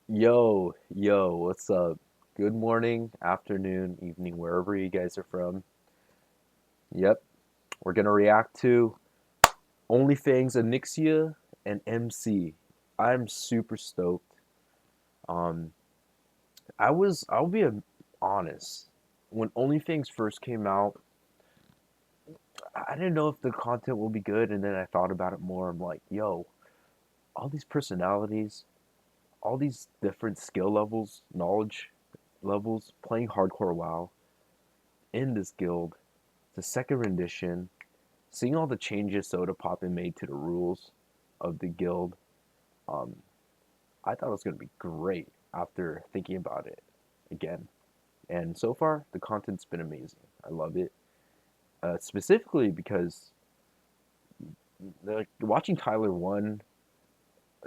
Yo, what's up? Good morning, afternoon, evening, wherever you guys are from. Yep, we're gonna react to Onlyfangs Ony and MC. I'm super stoked. Um, I'll be honest. When Onlyfangs first came out, I didn't know if the content will be good, and then I thought about it more. I'm like, yo, all these personalities, all these different skill levels, knowledge levels, playing hardcore WoW in this guild. The second rendition, seeing all the changes Sodapoppin made to the rules of the guild, um, I thought it was going to be great after thinking about it again. And so far, the content's been amazing. I love it. Specifically because watching Tyler 1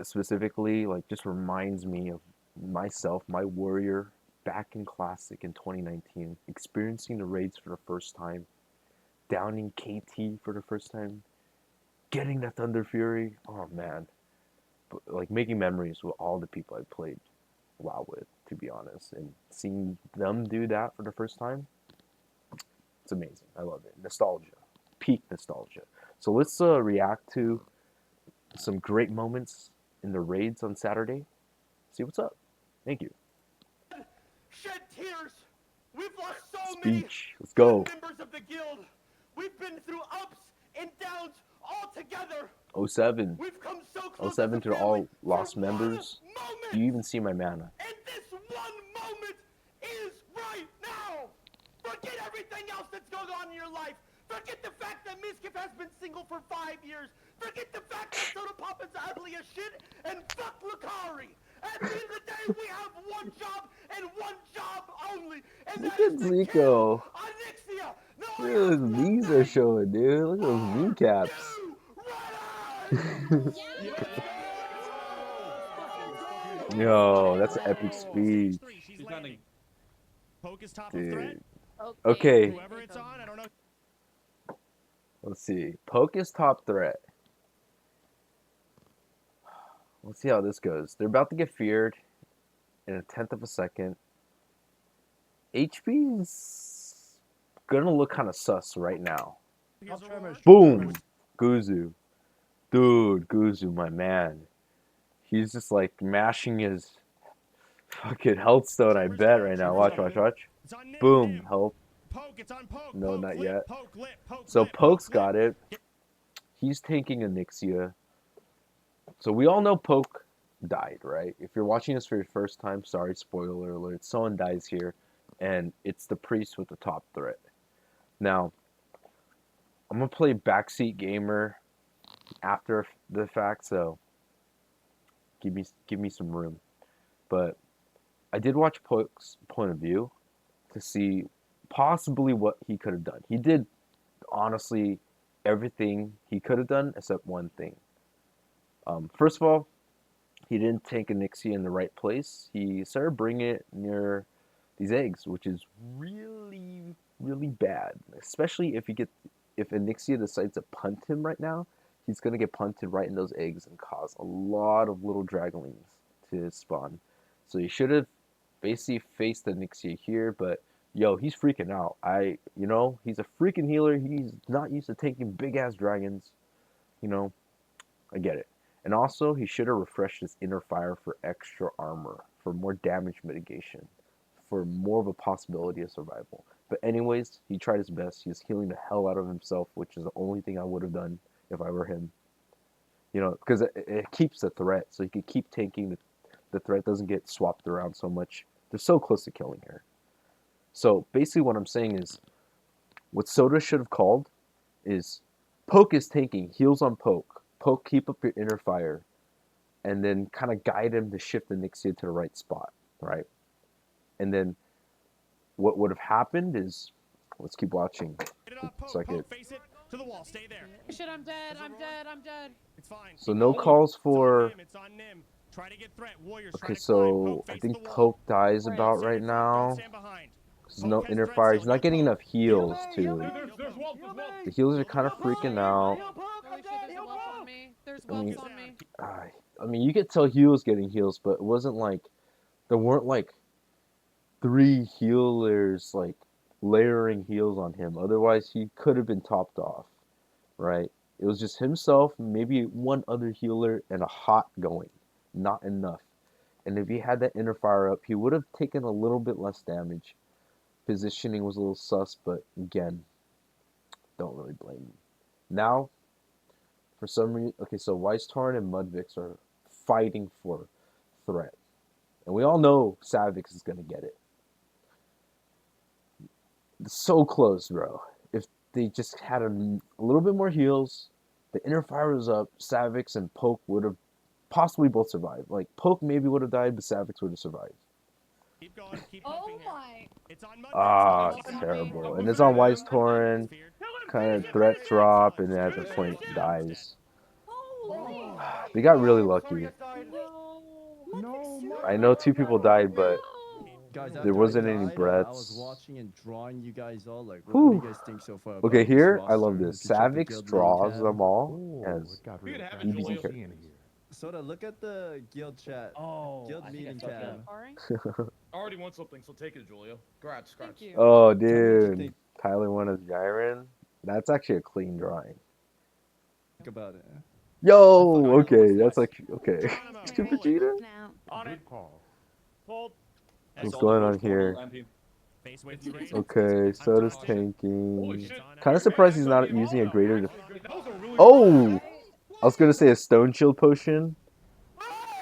specifically just reminds me of myself, my warrior, back in Classic in 2019, experiencing the raids for the first time, downing KT for the first time, getting the Thunder Fury. Oh man, but, making memories with all the people I played WoW with, to be honest, and seeing them do that for the first time, it's amazing. I love it. Nostalgia, peak nostalgia. So let's react to some great moments in the raids on Saturday. See what's up. Thank you. Shed tears. We've lost so many Speech. Let's good go. members of the guild. We've been through ups and downs all together. Oh 07. We've come so Oh close as 07 a to family all for lost one members. Do moment. you even see my mana? And this one moment is right now. Forget everything else that's going on in your life. Forget the fact that Miskif has been single for 5 years. Forget the fact that Sodapoppin's ugly as shit. And fuck Lucari. At the end of the day, we have one job and one job only. And Look that is at to kill Zico. Onyxia. No, Look I at ask those one knees are thing. showing, dude. Look at those Are kneecaps. you ready? Yo, that's an epic speech, She's landing. Poke is top of threat. dude. Okay. Okay, Whoever it's on, I don't know. let's see. Poke is top threat. Let's see how this goes. They're about to get feared in a tenth of a second. HP's gonna look kind of sus right now. Here's a roar. Boom! Guzu. Dude, Guzu, my man. He's just like mashing his fucking health stone, I bet, right now. Watch, watch, watch. It's on Nim, Boom, Nim. health. Poke, it's on Poke. No, Poke, not lip, yet. Poke, lip, Poke, So lip, Poke's Poke, got lip. it. He's tanking Onyxia. So we all know Poke died, right? If you're watching this for your first time, sorry, spoiler alert. Someone dies here, and it's the priest with the top threat. Now, I'm gonna play Backseat Gamer after the fact, so give me some room. But I did watch Poke's point of view to see possibly what he could have done. He did honestly everything he could have done except one thing. First of all, he didn't tank Onyxia in the right place. He started bringing it near these eggs, which is really, really bad. Especially if Onyxia decides to punt him right now, he's gonna get punted right in those eggs and cause a lot of little dragonlings to spawn. So he should have basically faced Onyxia here, but yo, he's freaking out. He's a freaking healer. He's not used to taking big ass dragons. You know, I get it. And also, he should have refreshed his inner fire for extra armor, for more damage mitigation, for more of a possibility of survival. But anyways, he tried his best. He was healing the hell out of himself, which is the only thing I would have done if I were him. Because it keeps the threat, so he could keep tanking. The threat doesn't get swapped around so much. They're so close to killing her. So basically, what I'm saying is, what Soda should have called is Poke is tanking, heals on Poke. Poke, keep up your inner fire, and then kind of guide him to shift the Nixia to the right spot, right? And then what would have happened is, let's keep watching. Get it off Poke. So I could. Poke, face it to the wall. Stay there. Shit, I'm dead. I'm dead. I'm dead. It's fine. So Keep no going. calls It's on for. Nim. It's on Nim. Try to get threat. Warriors try Okay, to climb. so Poke, I face think the wall. Poke dies Don't about stand right in front, don't now. stand behind. There's Poke no has inner threat fire. still. He's not Heal getting Poke. enough heals Heal too. me. The heals are kind of freaking out. Holy shit, there's a whelp on me. There's I mean, whelps on me. I mean, you could tell he was getting heals, but it wasn't like there weren't like 3 healers like layering heals on him. Otherwise, he could have been topped off, right? It was just himself, maybe one other healer, and a hot going. Not enough. And if he had that inner fire up, he would have taken a little bit less damage. Positioning was a little sus, but again, don't really blame him. Now, for some reason, okay, so Weiss Torn and Mudvix are fighting for threat. And we all know Savix is going to get it. It's so close, bro. If they just had a little bit more heals, the inner fire was up, Savix and Poke would have possibly both survived. Like, Poke maybe would have died, but Savix would have survived. Keep going. Keep Oh pumping here. my. It's on Mudvix. Ah, It's on terrible. me. And it's on Weiss Torn, Feared. kind of threat drop, and then at the point dies. Holy. They got really Sorry, lucky. guys died. No. I know 2 people died, but Guys, there after wasn't I any died, I breaths. was watching and drawing you guys all. Like, what Whew. do you guys think so far? Okay, about this here, I roster? love this. If you check the Savix guild draws tab. them all as We could have a EBZ Julio character. C in here. Soda, look at the guild chat. Oh, Guild I think I meeting took tab. it. I already won something, so take it, Julio. Congrats, Thank you. Oh, me what you dude. think. Tyler won as Jiren. That's actually a clean drawing. Think about it. Yo, okay, that's like, okay. Geronimo, Super roll it. cheater? On it. Good call. Hold. What's going on here? Face away from the raid. Okay, Soda's Holy tanking. shit. Kind of surprised he's not using a greater. That was a really Oh! I was gonna say a Stone Shield potion.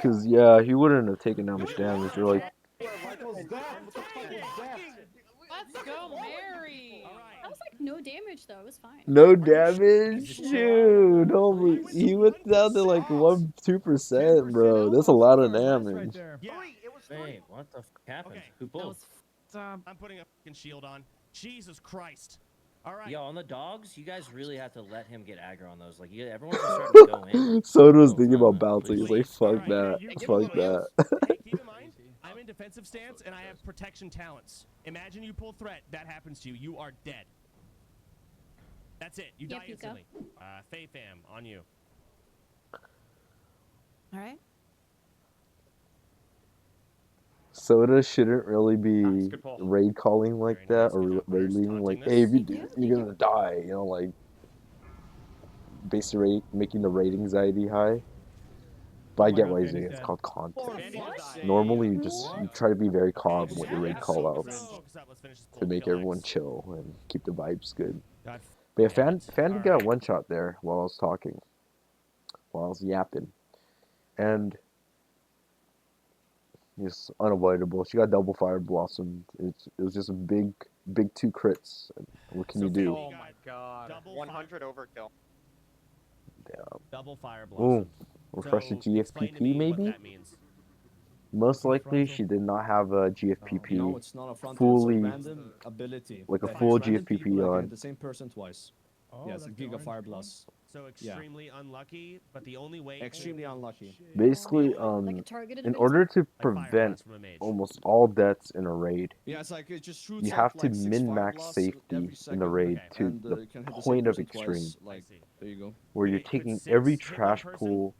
Cause yeah, he wouldn't have taken that much damage. You're like, Let's go, Mary. That was like no damage though. It was fine. no damage, dude. Holy, he went down to like 1-2%, bro. That's a lot of damage. Yeah. It was Wait, what the f happened? Okay. Who That pulled? was I'm putting a fucking shield on. Jesus Christ. All right. Yo, on the dogs, you guys really have to let him get aggro on those. Like, everyone's just starting to go in. Soda was Oh, thinking fine, about man, bouncing. He's like, Please. fuck Alright, that, you fuck give him that. Hey, keep in mind, I'm in defensive stance and I have protection talents. Imagine you pull threat, that happens to you. You are dead. That's it. You Yeah, die Pika. instantly. Faye fam, on you. All right. Soda shouldn't really be Nice, good call. raid calling like Very that, nice, or good job, raid players. leaving like, Taunting hey, if you this. do Thank this, you're gonna die. You know, like basically making the raid anxiety high. But I get why he's doing it. It's called content. Normally, you try to be very calm with your raid call outs to make everyone chill and keep the vibes good. God, But yeah, damn Fan it. did get a Alright. one shot there while I was talking, while I was yapping, and it's unavoidable. She got double fire blossomed. It was just a big 2 crits. What can you do? Oh my god. 100 overkill. Damn. Double fire Ooh, blossom. refresh the So, explain to me GFPP what maybe? that means. Most likely she did not have a No, GFPP, it's not a front fully- It's a random ability. like a that full hits random GFPP people that can on. hit the same person twice. Yes, Giga Fire Blast. So extremely unlucky, but the only way. Extremely unlucky. Basically, Like a targeted. in ability? order to Like fire prevent blast from a mage. almost all deaths in a raid, Yeah, it's like it just shoots you up, have to like, 6 fire min-max blasts safety every in the second, raid Okay. to and, the it can hit the same point of person twice, extreme, I Like, see. there you go. where you're Could taking six every hit one trash person? pool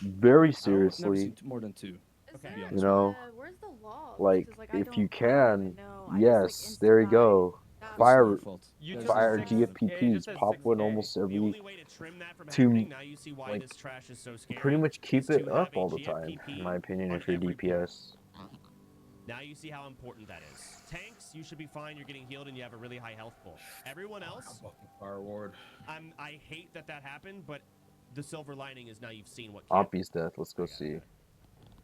very I've never seriously. seen more than 2. Okay. be honest. You know, where's the law? like, Because, I if don't you even can, know. I yes, just, there you instant go. died. It's Fire- not your fault. You There's Fire no- GFPPs pop one almost The every, only way to trim that from to, happening, now you see why like, this trash is so scary. pretty much keep is it to up have a all the time, GFPP in my opinion, on if you're every DPS. Now you see how important that is. Tanks, you should be fine. You're getting healed and you have a really high health pool. Everyone else, Fire ward. I hate that happened, but the silver lining is now you've seen what. Ompi's death, let's go see.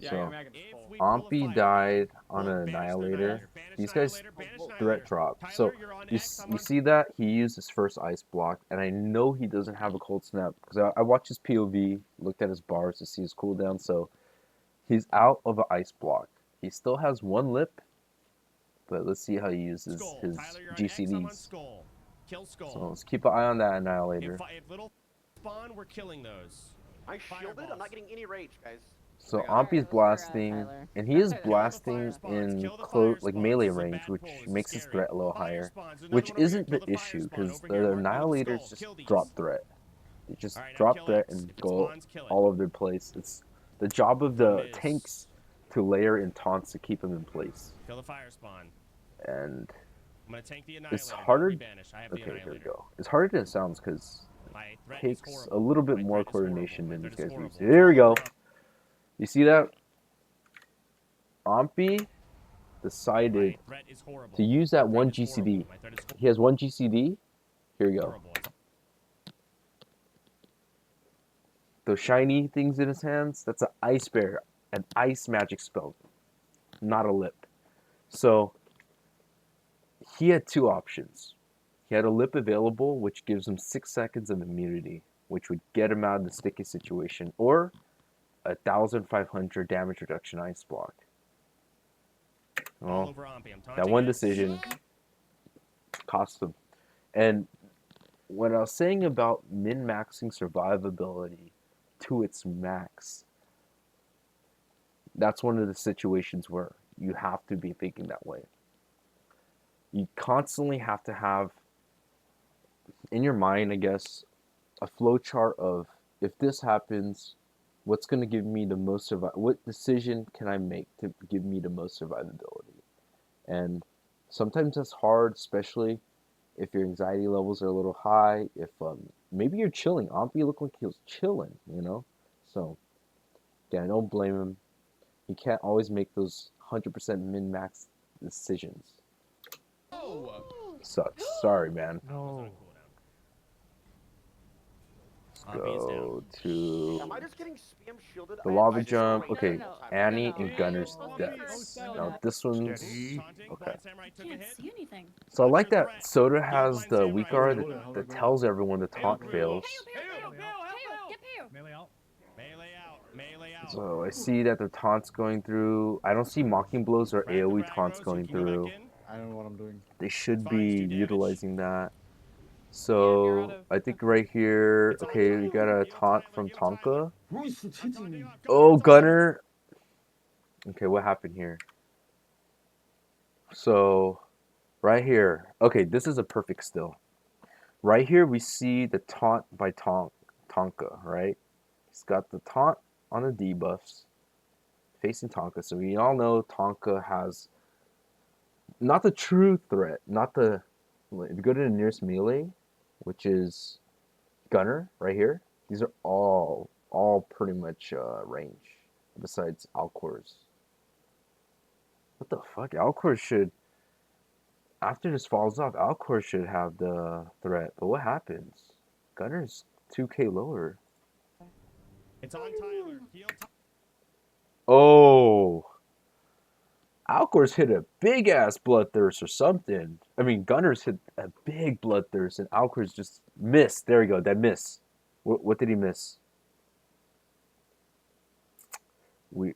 Yeah, So, I can If we Ompi died on an Annihilator. These guys threat drop. So you see that he used his first ice block, and I know he doesn't have a cold snap because I watched his POV, looked at his bars to see his cooldown. So he's out of an ice block. He still has 1 lip, but let's see how he uses his GCDs. Kill Skull. So let's keep an eye on that Annihilator. If little spawn, we're killing those. I shielded. I'm not getting any rage, guys. So Alright, Ompi's let's figure out blasting, Tyler. and he is Kill the blasting fire spawns, in kill the close, fire like spawns. melee This is a range, bad which pull. This is makes his scary. threat a little Fire higher. spawns. Another Which one over here. isn't Kill the fire issue, spawn because over the here. Mark with Annihilators skull. just Kill these. drop threat. They just Alright, now drop kill threat it. and If it go spawns, kill it. all over the place. It's the job of the Miss. tanks to layer in taunts to keep him in place. Kill the fire spawn. And I'm gonna tank the annihilator. it's Don't harder. rebanish. I have the Okay, here we annihilator. go. It's harder than it sounds because My it threat is takes a horrible. little bit My more threat is horrible. coordination My than threat these is guys horrible. use. Here we go. You see that? Ompy decided My threat is horrible. to use that My one threat is GCD. horrible. My threat is He has one GCD. Here we go. horrible. Those shiny things in his hands, that's an ice bear, an ice magic spell, not a lip. So he had two options. He had a lip available, which gives him 6 seconds of immunity, which would get him out of the sticky situation, or 1,500 damage reduction ice block. All Well, over Ompy. I'm that taunting one it. decision cost him. And when I was saying about min-maxing survivability to its max, that's one of the situations where you have to be thinking that way. You constantly have to have in your mind, I guess, a flow chart of if this happens, what's going to give me the most what decision can I make to give me the most survivability? And sometimes that's hard, especially if your anxiety levels are a little high, if maybe you're chilling. Ompy looked like he was chilling, you know? So, yeah, don't blame him. You can't always make those 100% min-max decisions. Oh. Sucks. Sorry, man. No. Let's go to Am I just getting spam shielded? the lava I jump. swear Okay, the whole time. Annie No. and Gunner's Oh, deaths. no. Now this one's Taunting. okay. Blind Samurai took a Can't hit. see anything. So I Watch like your that threat. Soda Kill has Blind the Samurai. weak guard How's it that going? tells everyone the taunt Hail, fails. Peo, get Peo. Melee out. Melee out. So I see that the taunt's going through. I don't see mocking blows or Frag the AoE frag taunts row so you going can go back through. in. I don't know what I'm doing. They should It's fine, just be do damage. utilizing that. you're out So of- I think right here, It's on okay, we got Tyler. a Heal taunt Tyler, from heal Tyler. Tonka. Who's hitting me? Oh, Gunner. Okay, what happened here? So, right here. Okay, this is a perfect still. Right here, we see the taunt by Tonka, right? He's got the taunt on the debuffs facing Tonka. So we all know Tonka has not the true threat, not the. If you go to the nearest melee, which is Gunner right here, these are all pretty much range. Besides Alcor's. What the fuck? Alcor should. After this falls off, Alcor should have the threat. But what happens? Gunner's 2k lower. It's on Tyler. Heal Tyler. Oh. Alcor's hit a big ass bloodthirst or something. I mean, Gunner's hit a big bloodthirst and Alcor's just missed. There we go. That miss. What did he miss? What?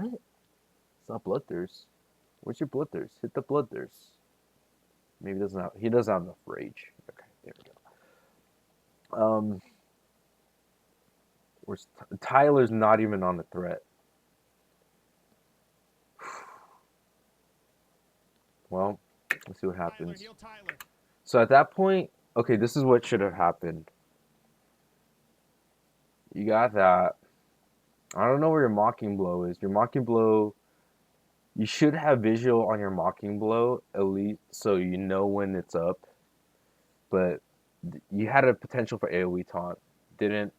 It's not bloodthirst. Where's your bloodthirst? Hit the bloodthirst. Maybe he doesn't have enough rage. Okay, there we go. Where's Tyler's not even on the threat. Well, let's see what Tyler, happens. heal Tyler. So at that point, okay, this is what should have happened. You got that. I don't know where your mocking blow is. Your mocking blow, you should have visual on your mocking blow at least, so you know when it's up. But you had a potential for AoE taunt. Didn't.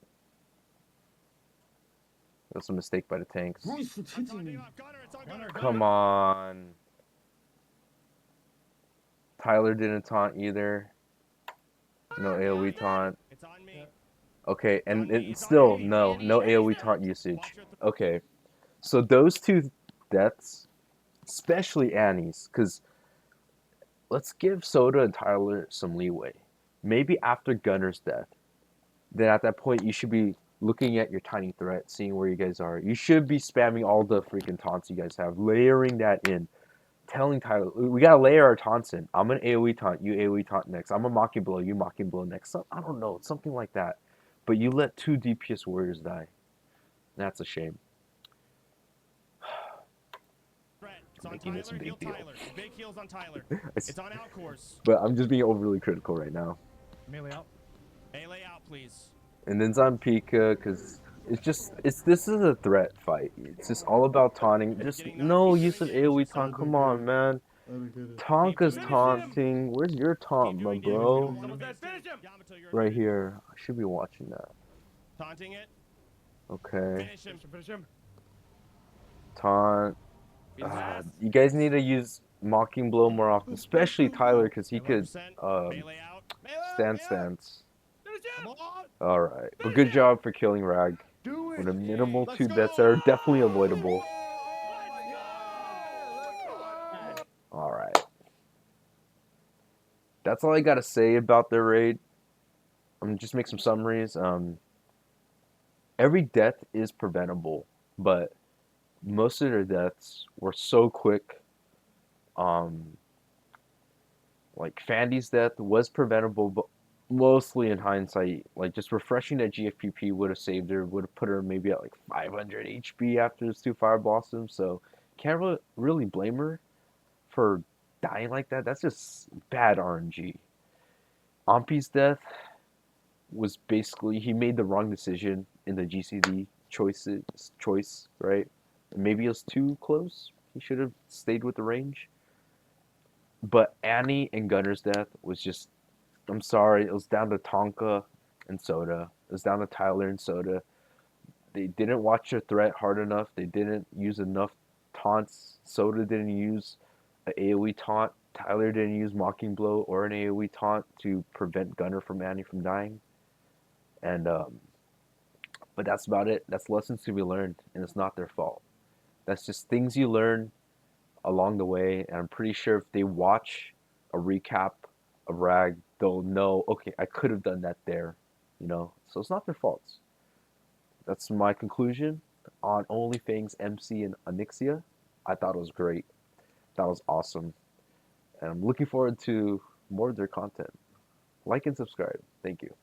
That was a mistake by the tanks. Who's I'm hitting taunting me? off Gunner. It's on Gunner. Come on. Tyler didn't taunt either. No AoE taunt. It's on me. Okay, and It's on me, it's it's on still me. no AoE taunt usage. Okay, so those two deaths, especially Annie's, because let's give Soda and Tyler some leeway. Maybe after Gunner's death, then at that point you should be looking at your tiny threat, seeing where you guys are. You should be spamming all the freaking taunts you guys have, layering that in. Telling Tyler, we gotta layer our taunts in. I'm an AoE taunt, you AoE taunt next. I'm a mocking blow, you mocking blow next. I don't know, something like that. But you let 2 DPS warriors die. That's a shame. It's on Making this a Tyler. Heal big deal. Tyler. Big heals on Tyler. It's on Alcor's. But I'm just being overly critical right now. Melee out. Melee out, please. And then it's on Pika, because This is a threat fight. It's just all about taunting. Just no use of AoE taunt. Come on, man. I don't get it. Tonka's Keep doing taunting. Where's your taunt, my doing bro? damage. Someone said finish him. Yamato, you're Right included. here. I should be watching that. Taunting it. Okay. Finish him. Finish him. Taunt. Beat his ass. You guys need to use Mocking Blow more often, especially Tyler, because he could 11%. um, Melee out. stand stance. Finish him. Alright. But good job for killing Rag. Do it. With a minimal Let's 2 go. deaths that are definitely avoidable. Alright. That's all I gotta say about their raid. I'm gonna just make some summaries. Every death is preventable, but most of their deaths were so quick. Like Fandy's death was preventable, but mostly in hindsight, like just refreshing that GFPP would have saved her, would have put her maybe at like 500 HP after those 2 fire blossoms. So can't really blame her for dying like that. That's just bad RNG. Ampi's death was basically he made the wrong decision in the GCD choice, right? Maybe it was too close. He should have stayed with the range. But Annie and Gunner's death was just, I'm sorry, it was down to Tonka and Soda. It was down to Tyler and Soda. They didn't watch their threat hard enough. They didn't use enough taunts. Soda didn't use an AoE taunt. Tyler didn't use Mocking Blow or an AoE taunt to prevent Gunner from Annie from dying. And but that's about it. That's lessons to be learned, and it's not their fault. That's just things you learn along the way, and I'm pretty sure if they watch a recap of Rag, they'll know, okay, I could have done that there, you know? So it's not their faults. That's my conclusion on Onlyfangs MC and Onyxia. I thought it was great. That was awesome. And I'm looking forward to more of their content. Like and subscribe. Thank you.